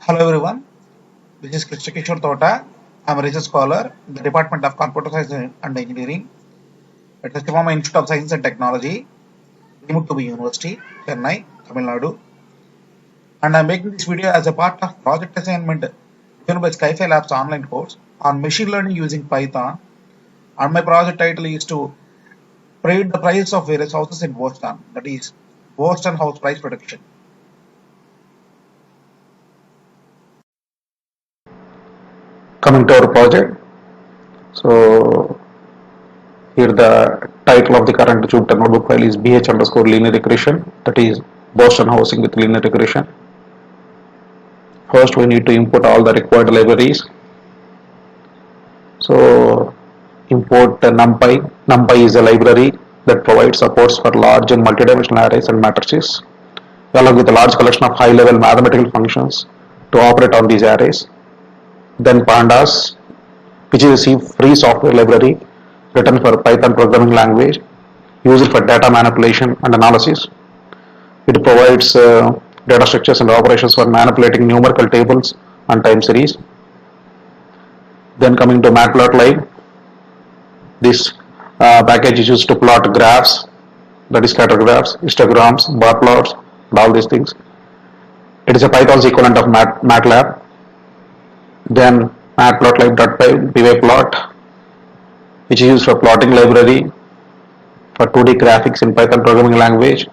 Hello everyone, this is Krishna Kishore Tota. I am a research scholar in the Department of Computer Science and Engineering at the Shivama Institute of Science and Technology, Nimuttubi University, Chennai, Tamil Nadu. And I am making this video as a part of project assignment given by Skyfi Labs online course on machine learning using Python. And my project title is to predict the price of various houses in Boston, that is Boston house price prediction. Coming to our project, so here the title of the current Jupyter notebook file is bh_linear regression, that is Boston housing with linear regression. First we need to import all the required libraries. So import NumPy. NumPy is a library that provides supports for large and multidimensional arrays and matrices, along with a large collection of high-level mathematical functions to operate on these arrays. Then Pandas, which is a free software library written for Python programming language, used for data manipulation and analysis. It provides data structures and operations for manipulating numerical tables and time series. Then coming to Matplotlib, this package is used to plot graphs, that is scatter graphs, histograms, bar plots, and all these things. It is a Python's equivalent of MATLAB. Then matplotlib.pyplot, which is used for plotting library for 2D graphics in Python programming language.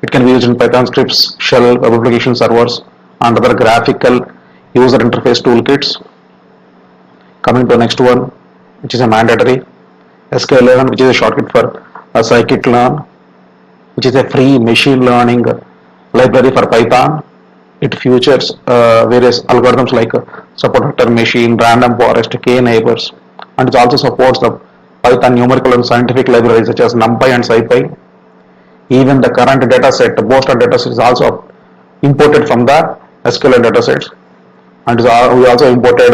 It can be used in Python scripts, shell, web application servers, and other graphical user interface toolkits. Coming to the next one, which is a mandatory, sklearn, which is a shortcut for scikit-learn, which is a free machine learning library for Python. It features various algorithms like support vector machine, random forest, k-neighbors, and it also supports the Python numerical and scientific libraries such as NumPy and SciPy. Even the current dataset, the Boston dataset, is also imported from the sklearn datasets. And we also imported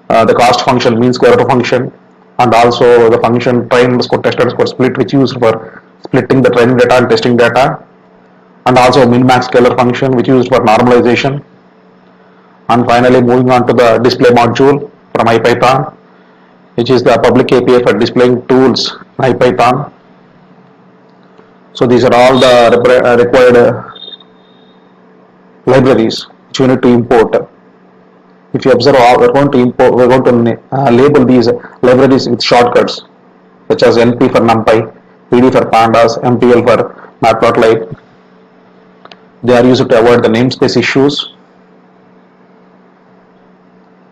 the cost function, mean square error function, and also the function train_test_split, which is used for splitting the training data and testing data, and also min-max scalar function, which is used for normalization. And finally moving on to the display module from IPython, which is the public API for displaying tools in IPython. So these are all the required libraries which we need to import. If you observe, we're going to label these libraries with shortcuts such as NP for NumPy, PD for Pandas, MPL for Matplotlib. They are used to avoid the namespace issues.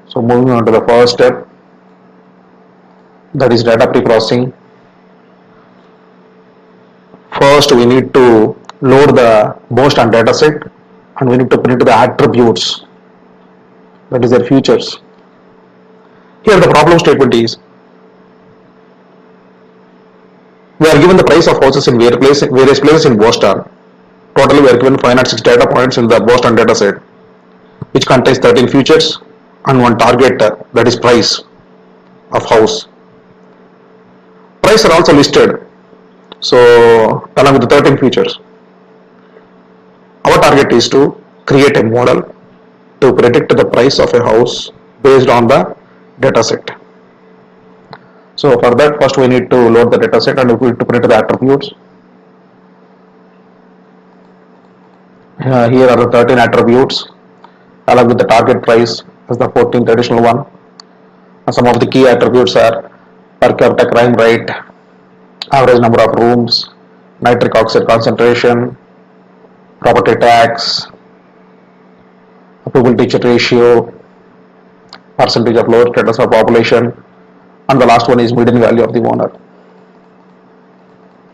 So moving on to the first step, that is data pre-processing. First we need to load the Boston dataset and we need to print the attributes, that is their features. Here the problem statement is, we are given the price of houses in various places in Boston. Totally we are given 506 data points in the Boston dataset, which contains 13 features and one target, that is price of house. Price are also listed, so along with the 13 features. Our target is to create a model to predict the price of a house based on the dataset. So for that, first we need to load the dataset and we need to print the attributes. Here are the 13 attributes along with the target price as the 14th additional one. And some of the key attributes are per capita crime rate, average number of rooms, nitric oxide concentration, property tax, pupil teacher ratio, percentage of lower status of population, and the last one is median value of the owner,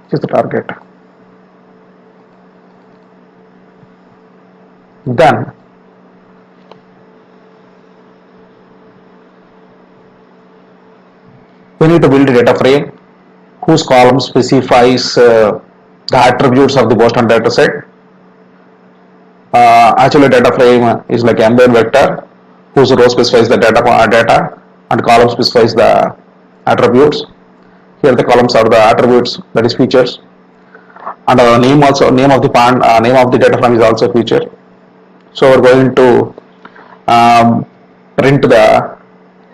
which is the target. Then we need to build a data frame whose column specifies the attributes of the Boston dataset. Actually data frame is like MBN vector whose row specifies the data and column specifies the attributes. Here the columns are the attributes, that is features, and name of the data frame is also a feature. So we're going to print the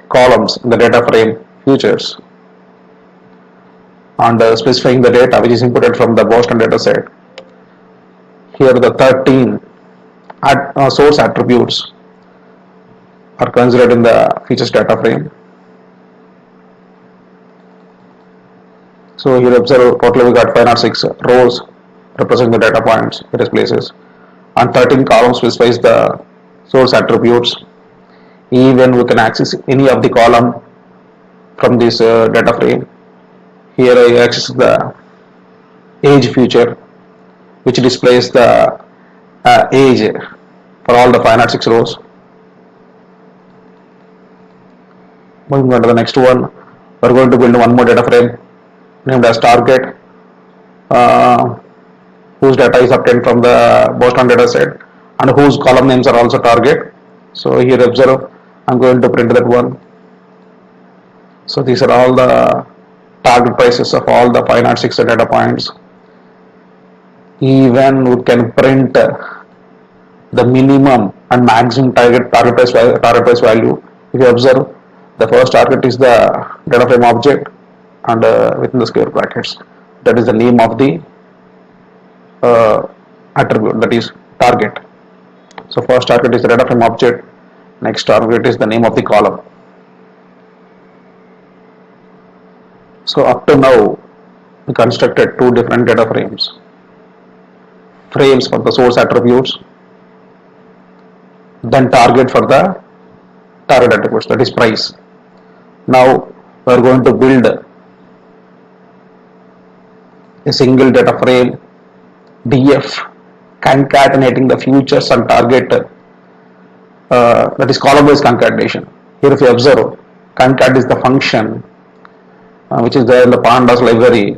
columns in the data frame futures and specifying the data which is inputted from the Boston data set. Here the 13 source attributes are considered in the features data frame. So here observe totally we got 506 rows representing the data points, various places, and 13 columns specifies the source attributes. Even we can access any of the column from this data frame. Here I access the age feature, which displays the age for all the 506 rows. Moving on to the next one, we're going to build one more data frame named as target, whose data is obtained from the Boston data set and whose column names are also target. So here observe, I'm going to print that one. So these are all the target prices of all the 506 data points. Even we can print the minimum and maximum target price value. If you observe, the first target is the data frame object, and within the square brackets, that is the name of the attribute, that is target. So first target is the data frame object, next target is the name of the column. So up to now we constructed two different data frames for the source attributes, then target for the target attributes, that is price. Now we are going to build a single data frame DF concatenating the futures and target, that is column wise concatenation. Here if you observe, concat is the function which is there in the pandas library,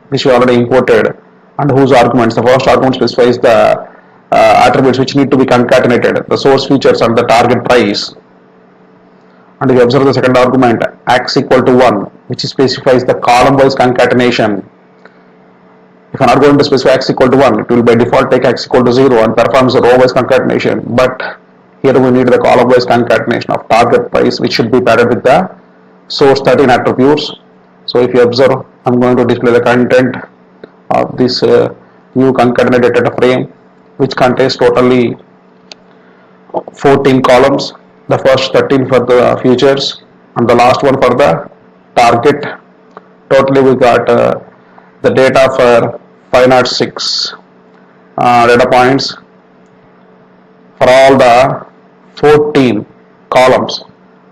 which we already imported, and whose arguments, the first argument specifies the attributes which need to be concatenated, the source features and the target price. And if you observe the second argument, x equal to 1, which specifies the column wise concatenation. If you are not going to specify x equal to 1, it will by default take x equal to 0 and performs the row wise concatenation. But here we need the column wise concatenation of target price, which should be paired with the source 13 attributes. So if you observe, I'm going to display the content of this new concatenated data frame, which contains totally 14 columns. The first 13 for the futures and the last one for the target. Totally we got the data for 506 data points for all the 14 columns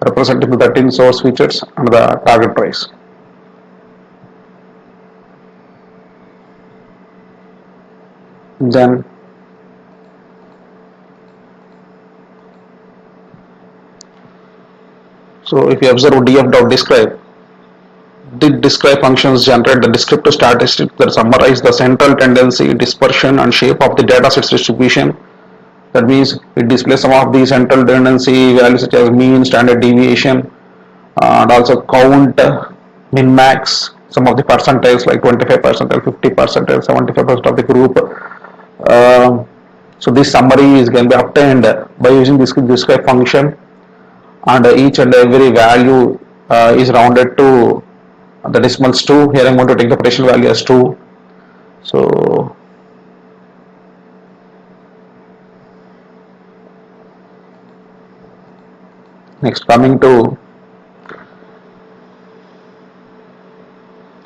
representing the 13 source features and the target price. Then so if you observe df.describe, the describe functions generate the descriptive statistics that summarize the central tendency, dispersion and shape of the dataset's distribution. That means it displays some of the central tendency values such as mean, standard deviation, and also count, min, max, some of the percentiles like 25 percentile, 50 percentile, 75% of the group. So this summary is going to be obtained by using this describe function, and each and every value is rounded to the decimals 2. Here I'm going to take the potential value as 2. So next, coming to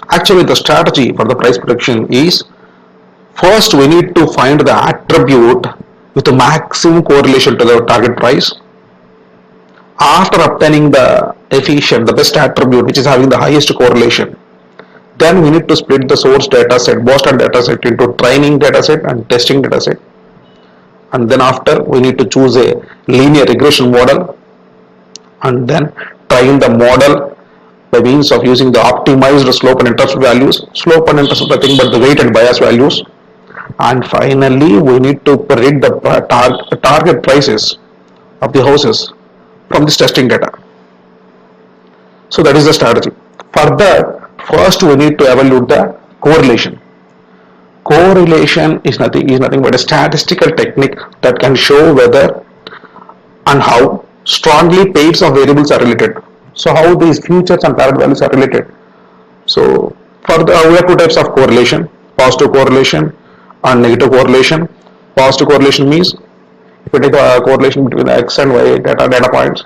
actually the strategy for the price prediction is, first we need to find the attribute with the maximum correlation to the target price. After obtaining the efficient, the best attribute which is having the highest correlation, then we need to split the source data set, Boston data set, into training data set and testing data set. And then after we need to choose a linear regression model and then train the model by means of using the optimized slope and intercept values. Slope and intercept are nothing but the weight and bias values. And finally we need to predict the target prices of the houses from this testing data. So that is the strategy. For that, first we need to evaluate the correlation. Correlation is nothing but a statistical technique that can show whether and how strongly pairs of variables are related. So how these futures and target values are related. So for we have two types of correlation: positive correlation and negative correlation. Positive correlation means if you take a correlation between x and y data points,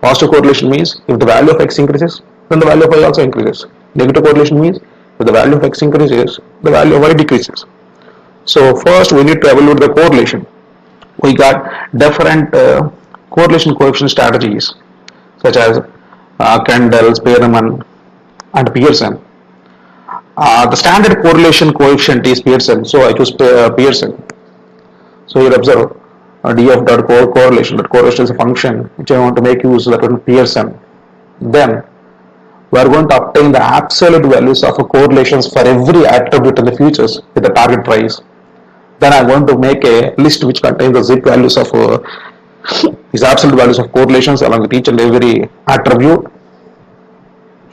positive correlation means if the value of x increases, then the value of y also increases. Negative correlation means if the value of x increases, the value of y decreases. So first we need to evaluate the correlation. We got different correlation coefficient strategies such as Kendall, Spearman and Pearson. The standard correlation coefficient is Pearson, so I choose Pearson. So here observe df dot correlation. That correlation is a function which I want to make use of that one Pearson. Then we are going to obtain the absolute values of correlations for every attribute in the futures with the target price. Then I am going to make a list which contains the zip values of these absolute values of correlations along with each and every attribute.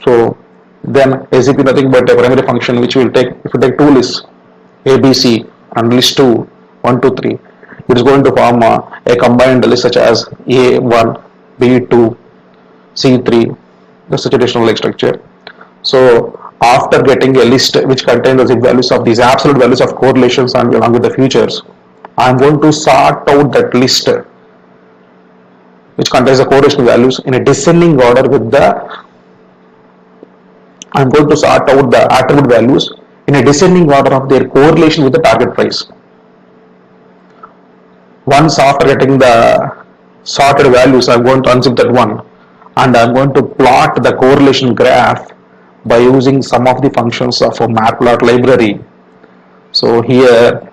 So then ACP nothing but a primary function which will take, if you take two lists ABC and list 2 1 2 3, it is going to form a combined list such as A1 B2 C3. That's such a additional like structure. So after getting a list which contains the zip values of these absolute values of correlations and along with the futures, I am going to sort out that list which contains the correlation values in a descending order with the I am going to sort out the attribute values in a descending order of their correlation with the target price. Once after getting the sorted values, I am going to unzip that one and I am going to plot the correlation graph by using some of the functions of a matplot library. So here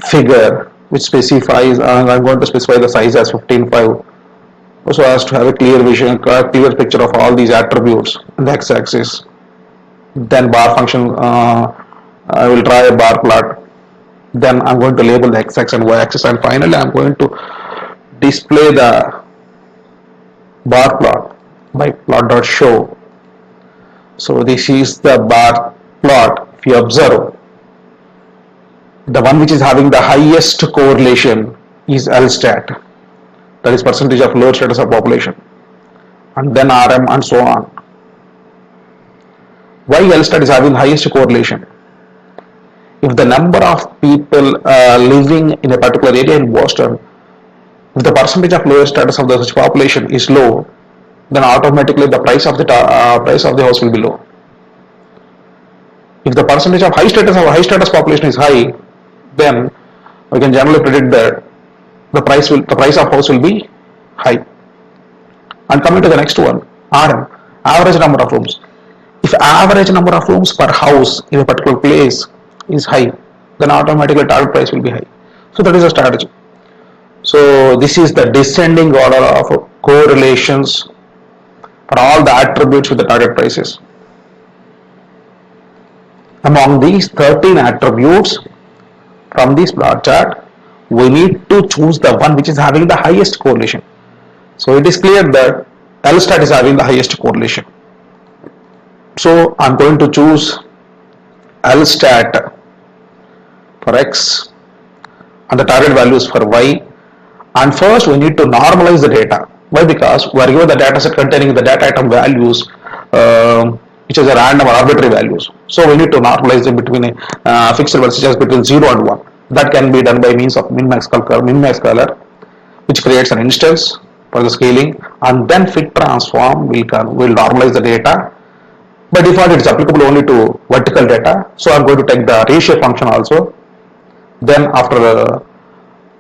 figure which specifies, I am going to specify the size as 15.5 so as to have a clear vision, clear picture of all these attributes in the x-axis. Then bar function, I will draw a bar plot. Then I am going to label the x-axis and y-axis, and finally I am going to display the bar plot by plot.show. So this is the bar plot. If you observe, the one which is having the highest correlation is LSTAT, that is percentage of lower status of population, and then RM and so on. Why LSTAT is having highest correlation? If the number of people living in a particular area in Boston, if the percentage of lower status of the such population is low, then automatically the price of the house will be low. If the percentage of high status population is high, then we can generally predict that the price of house will be high. And coming to the next one, RM, average number of rooms. If average number of rooms per house in a particular place is high, then automatically target price will be high. So that is a strategy. So this is the descending order of correlations for all the attributes with the target prices. Among these 13 attributes from this plot chart, we need to choose the one which is having the highest correlation. So it is clear that LSTAT is having the highest correlation. So I am going to choose LSTAT for X and the target values for Y. And first we need to normalize the data. Why? Because we are given the data set containing the data item values which is a random or arbitrary values. So we need to normalize them between a fixed value such as between 0 and 1. That can be done by means of min-max caller, which creates an instance for the scaling, and then fit transform will normalize the data. By default it is applicable only to vertical data, so I am going to take the ratio function also. Then after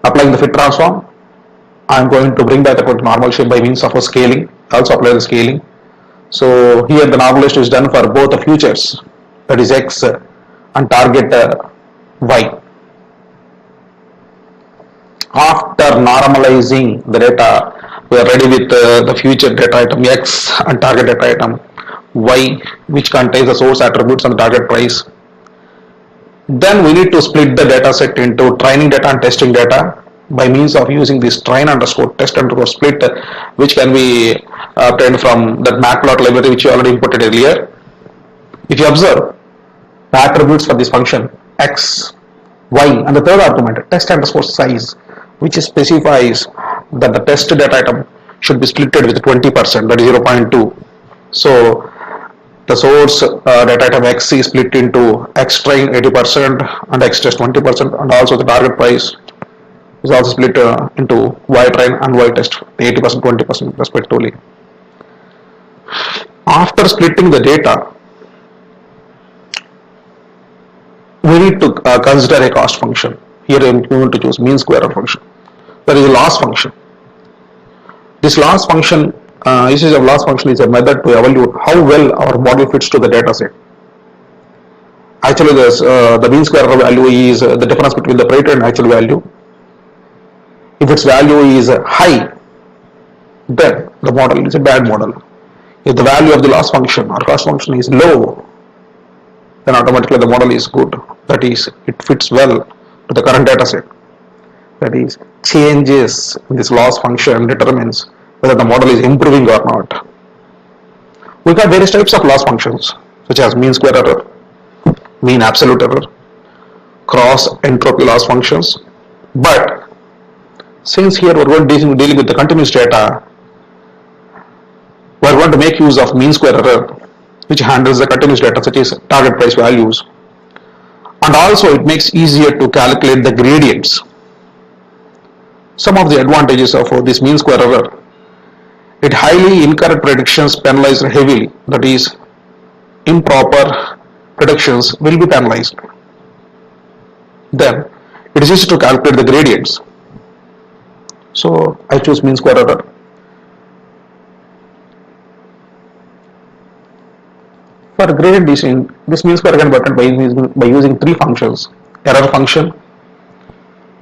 applying the fit transform, I am going to bring back the normal shape by means of a scaling, also apply the scaling. So here the normalization is done for both the futures, that is X and target Y. After normalizing the data, we are ready with the future data item X and target data item Y, which contains the source attributes and the target price. Then we need to split the data set into training data and testing data by means of using this train underscore test underscore split, which can be obtained from that matplot library which you already imported earlier. If you observe the attributes for this function, x, y, and the third argument test underscore size, which specifies that the test data item should be splitted with 20%, that is 0.2. So the source data item x is split into x train 80% and x test 20%, and also the target price is also split into y train and y test 80% 20% respectively. After splitting the data, we need to consider a cost function. Here we want to choose mean square error function. That is a loss function. This loss function, usage of loss function is a method to evaluate how well our model fits to the data set. Actually, the mean square error value is the difference between the predicted and actual value. If its value is high, then the model is a bad model. If the value of the loss function or cost function is low, then automatically the model is good. That is, it fits well to the current data set. That is, changes in this loss function determines whether the model is improving or not. We got various types of loss functions, such as mean square error, mean absolute error, cross entropy loss functions. But since here we're going to dealing with the continuous data, we're going to make use of mean square error, which handles the continuous data such as target price values, and also it makes easier to calculate the gradients. Some of the advantages of this mean square error: it highly incorrect predictions penalized heavily, that is, improper predictions will be penalized. Then it is easy to calculate the gradients, so I choose mean square error. For gradient descent, this mean square can be obtained by using three functions: error function,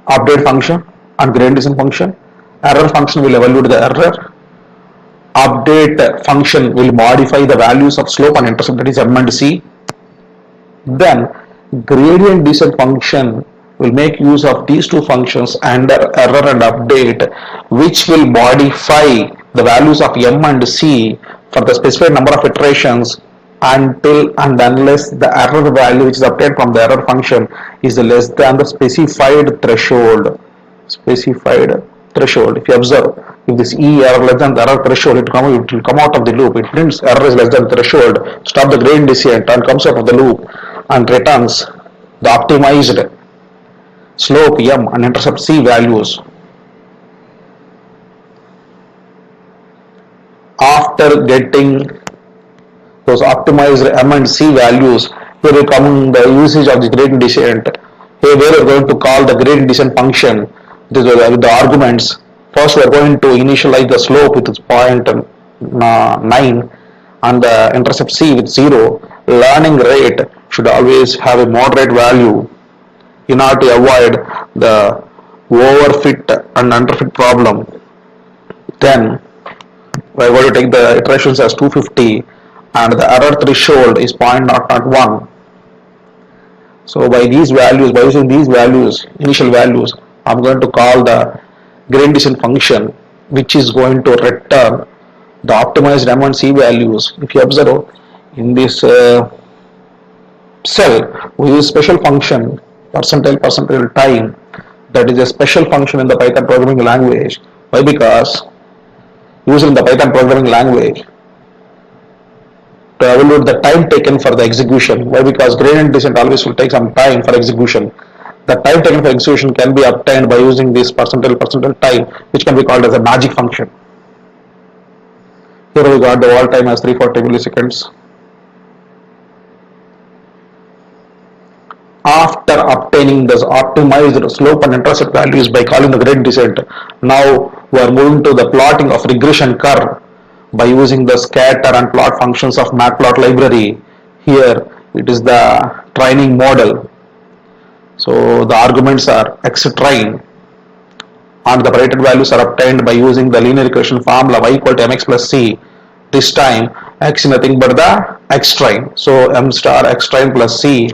update function, and gradient descent function. Error function will evaluate the error. Update function will modify the values of slope and intercept, that is m and c. Then gradient descent function will make use of these two functions under error and update, which will modify the values of m and c for the specified number of iterations until and unless the error value which is obtained from the error function is less than the specified threshold. If you observe, if this E error less than the error threshold, it will come out of the loop. It prints error is less than threshold, stop the gradient descent, and comes out of the loop and returns the optimized slope m and intercept c values. After getting those optimized m and c values, here will come the usage of the gradient descent. Here we are going to call the gradient descent function with the arguments. First we are going to initialize the slope with its 0.9 and the intercept c with 0. Learning rate should always have a moderate value in order to avoid the overfit and underfit problem. Then we are going to take the iterations as 250 and the error threshold is 0.001. So by these values, by using these values, initial values, I'm going to call the gradient descent function, which is going to return the optimized m and c values. If you observe in this cell, we use special function percentile time. That is a special function in the Python programming language. Why? Because using the Python programming language to evaluate the time taken for the execution. Why? Because gradient descent always will take some time for execution. The time taken for execution can be obtained by using this percentile time, which can be called as a magic function. Here we got the wall time as 340 milliseconds. After obtaining this optimized slope and intercept values by calling the gradient descent, now we are moving to the plotting of regression curve by using the scatter and plot functions of matplot library. Here it is the training model. So the arguments are xtrain and the predicted values are obtained by using the linear regression formula y equal to mx plus c. This time x is nothing but the xtrain. So m star xtrain plus c.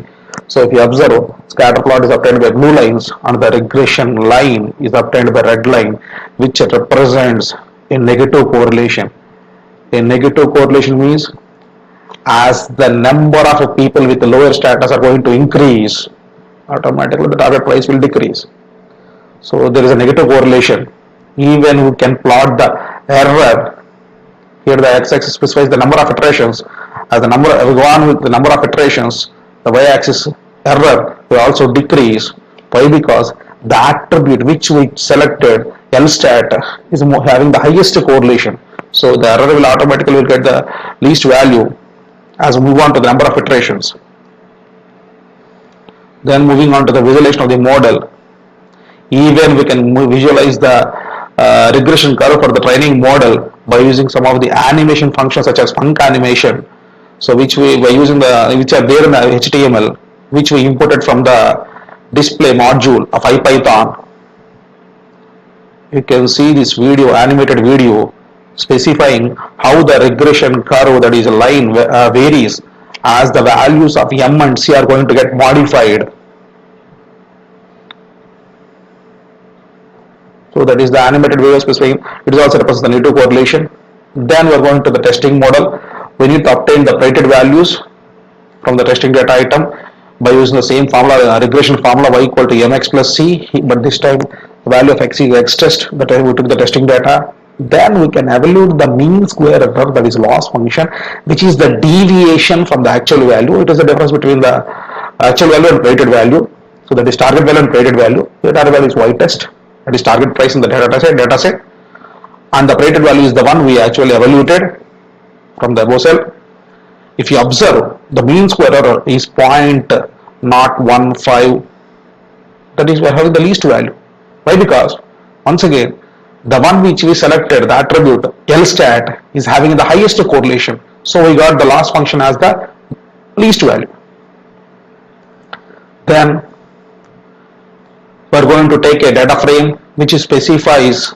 So if you observe, scatter plot is obtained by blue lines and the regression line is obtained by red line, which represents a negative correlation. A negative correlation means as the number of people with lower status are going to increase, automatically the target price will decrease. So there is a negative correlation. Even we can plot the error. Here the x-axis specifies the number of iterations. As the number we go on with the number of iterations, the y-axis error will also decrease. Why? Because the attribute which we selected, LSTAT, is having the highest correlation. So the error will automatically get the least value as we move on to the number of iterations. Then moving on to the visualization of the model. Even we can visualize the regression curve for the training model by using some of the animation functions such as func animation. So which we by using which are there in the HTML, which we imported from the display module of IPython. You can see this video, animated video, specifying how the regression curve, that is a line, varies as the values of M and C are going to get modified. So that is the animated video specifying. It is also represents the negative correlation. Then we are going to the testing model. We need to obtain the predicted values from the testing data item by using the same formula, regression formula, y equal to mx plus c, but this time the value of x is x test, that we took the testing data. Then we can evaluate the mean square error, that is loss function, which is the deviation from the actual value. It is the difference between the actual value and predicted value. So that is target value and predicted value. The target value is y test, that is target price in the data set, and the predicted value is the one we actually evaluated from the above cell. If you observe, the mean square error is 0.015, that is we are having the least value. Why? Because once again the one which we selected, the attribute LSTAT, is having the highest correlation, so we got the loss function as the least value. Then we are going to take a data frame which specifies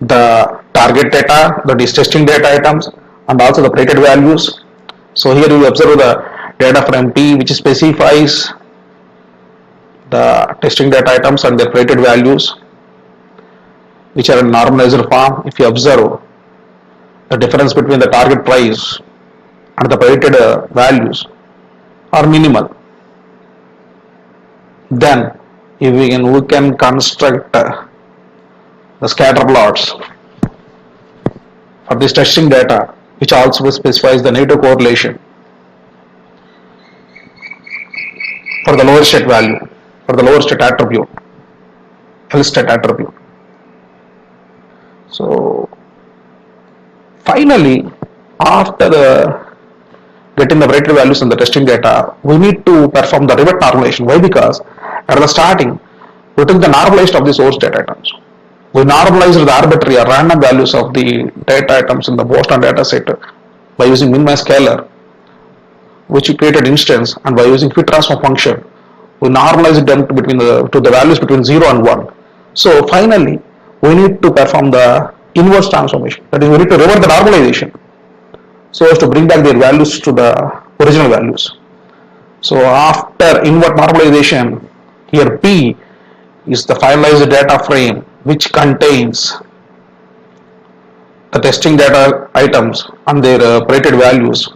the target data, that is testing data items, and also the predicted values. So here you observe the data frame P, which specifies the testing data items and their predicted values, which are in normalized form. If you observe, the difference between the target price and the predicted values are minimal. Then if we can construct the scatter plots for this testing data, which also specifies the negative correlation for the lower state value, for the lower state attribute, LSTAT attribute. So finally, after getting the predicted values in the testing data, we need to perform the revert normalization. Why? Because at the starting, we took the normalized of the source data items. We normalized the arbitrary or random values of the data items in the Boston data set by using min-max scalar, which we created instance, and by using fit transform function, we normalized them to the values between 0 and 1. So finally, we need to perform the inverse transformation. That is, we need to revert the normalization so as to bring back their values to the original values. So after invert normalization, here P is the finalized data frame which contains the testing data items and their predicted values.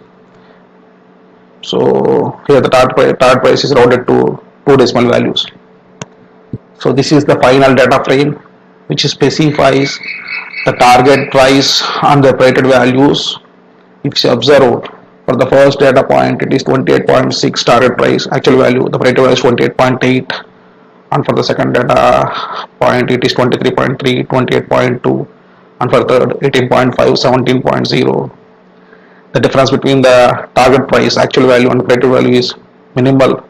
So here the target price is routed to 2 decimal values. So this is the final data frame which specifies the target price and the predicted values. If you observe, for the first data point it is 28.6 target price, actual value, the predicted value is 28.8, and for the second data point it is 23.3, 28.2, and for the third 18.5, 17.0. The difference between the target price, actual value, and predicted value is minimal.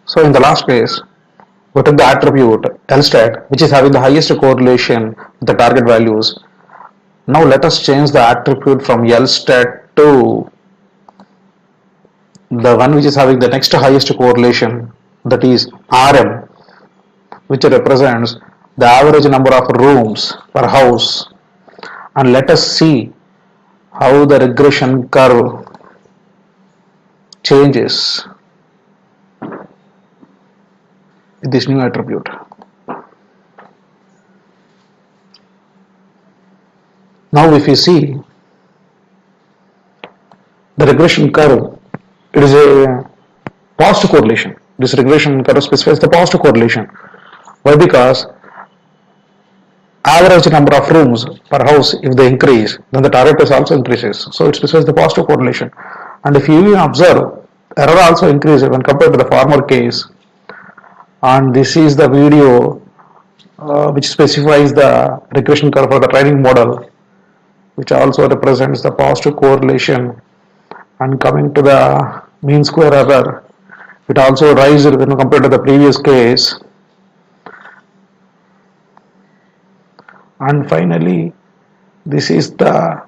So in the last case, we took the attribute LSTAT, which is having the highest correlation with the target values. Now let us change the attribute from LSTAT to the one which is having the next highest correlation, that is RM, which represents the average number of rooms per house, and let us see how the regression curve changes with this new attribute. Now if you see, the regression curve it is a positive correlation. This regression curve specifies the positive correlation. Why? Because average number of rooms per house, if they increase, then the target price also increases. So it specifies the positive correlation. And if you even observe, error also increases when compared to the former case. And this is the video which specifies the regression curve for the training model, which also represents the positive correlation. And coming to the mean square error, it also rises when compared to the previous case. And finally, this is the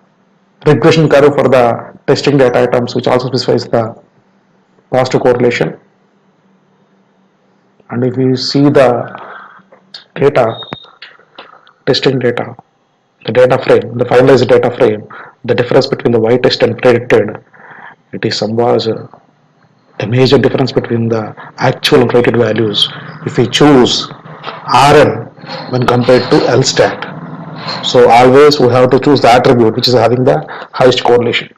regression curve for the testing data items, which also specifies the positive correlation. And if you see the data, testing data, the data frame, the finalized data frame, the difference between the y-test and predicted, it is somewhat a major difference between the actual and predicted values if we choose RN when compared to LSTAT. So always we have to choose the attribute which is having the highest correlation.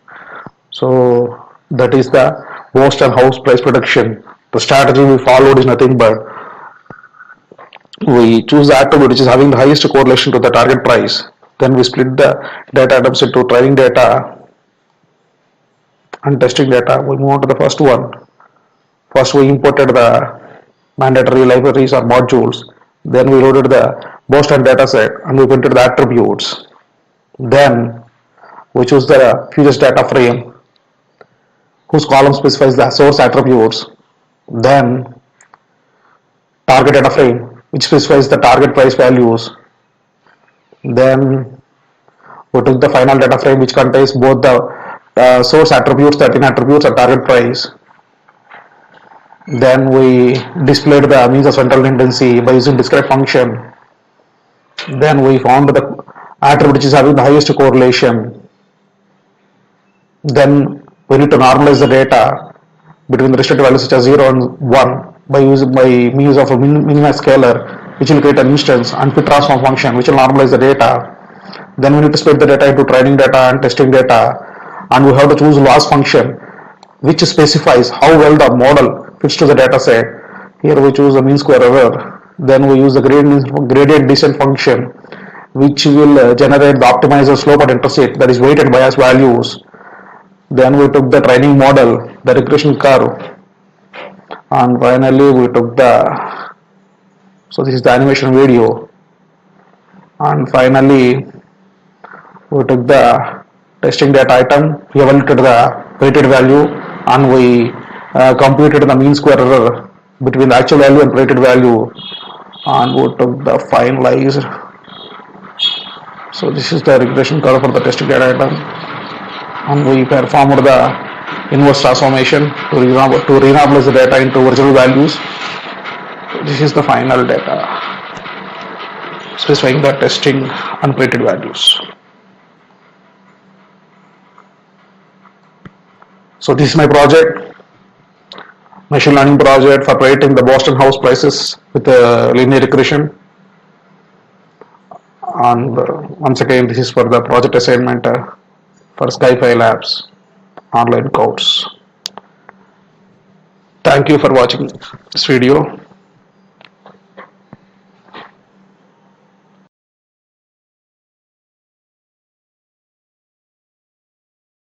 So that is the Boston house price prediction. The strategy we followed is nothing but we choose the attribute which is having the highest correlation to the target price. Then we split the data items into training data and testing data. We move on to the first one. First we imported the mandatory libraries or modules. Then we loaded the Boston dataset and we printed the attributes. Then we choose the futures data frame whose column specifies the source attributes. Then target data frame which specifies the target price values. Then we took the final data frame which contains both the source attributes, 13 attributes and target price. Then we displayed the means of central tendency by using discrete function. Then we found the attribute which is having the highest correlation. Then we need to normalize the data between the restricted values such as 0 and 1 by means of a minima scalar which will create an instance and fit transform function which will normalize the data. Then we need to split the data into training data and testing data, and we have to choose loss function which specifies how well the model fits to the data set. Here we choose the mean square error. Then we use the gradient descent function which will generate the optimizer slope and intercept, that is weighted bias values. Then we took the training model, the regression curve, and finally we took the, so this is the animation video, and finally we took the testing data item, we evaluated the weighted value, and we computed the mean square error between the actual value and predicted value, and we took the finalized. So this is the regression curve for the testing data item, and we performed the inverse transformation to renormalize the data into original values. This is the final data specifying the testing and predicted values. So this is my project, machine learning project for predicting the Boston house prices with a linear regression. And once again, this is for the project assignment for Sky5 Labs online course. Thank you for watching this video.